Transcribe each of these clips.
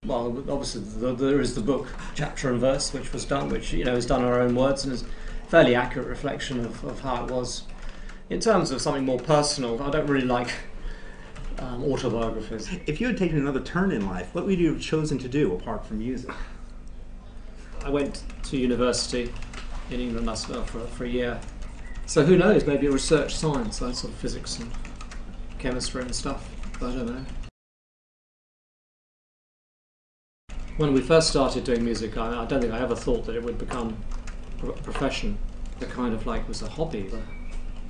Well, obviously there is the book Chapter and Verse, which was done, which is done in our own words and is a fairly accurate reflection of how it was. In terms of something more personal, I don't really like autobiographies. If you had taken another turn in life, what would you have chosen to do apart from music? I went to university in England for a year. So who knows, maybe research science, like sort of physics and chemistry and stuff, but I don't know. When we first started doing music, I don't think I ever thought that it would become a profession. It kind of like was a hobby,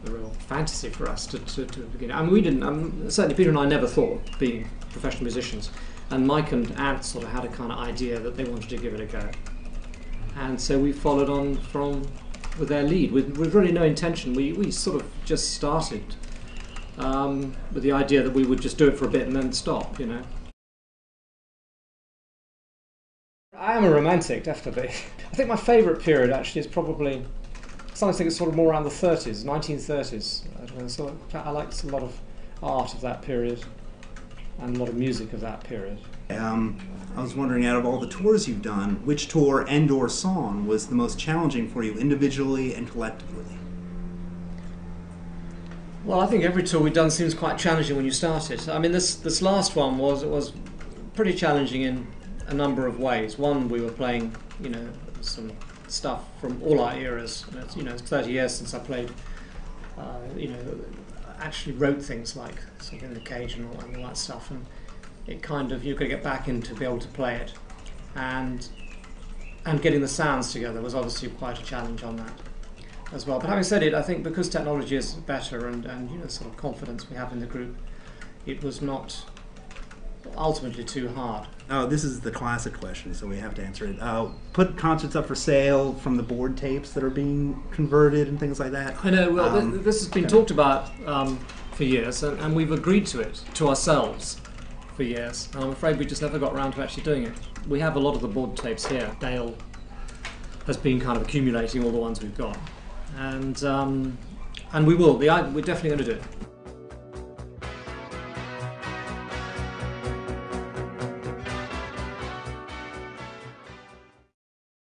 a real fantasy for us to begin. I mean, we didn't, certainly Peter and I never thought of being professional musicians, and Mike and Ant sort of had a kind of idea that they wanted to give it a go. And so we followed on with their lead, with really no intention. We sort of just started with the idea that we would just do it for a bit and then stop, I am a romantic, definitely. I think my favourite period actually is probably something that's sort of more around the 30s, 1930s. I don't know, so I liked a lot of art of that period and a lot of music of that period. I was wondering, out of all the tours you've done, which tour and/or song was the most challenging for you individually and collectively? Well, I think every tour we've done seems quite challenging when you start it. I mean, this last one was pretty challenging in a number of ways. One, we were playing, some stuff from all our eras. It's 30 years since I played, actually wrote things like Something in the Cage and all that stuff, and it kind of, you've got to get back in to be able to play it, and getting the sounds together was obviously quite a challenge on that as well. But having said it, I think because technology is better and sort of confidence we have in the group, it was not ultimately too hard. Oh, this is the classic question, so we have to answer it. Put concerts up for sale from the board tapes that are being converted and things like that. I know, well, this has been talked about for years, and we've agreed to it, to ourselves, for years. I'm afraid we just never got around to actually doing it. We have a lot of the board tapes here. Dale has been kind of accumulating all the ones we've got, and we will. We're definitely going to do it.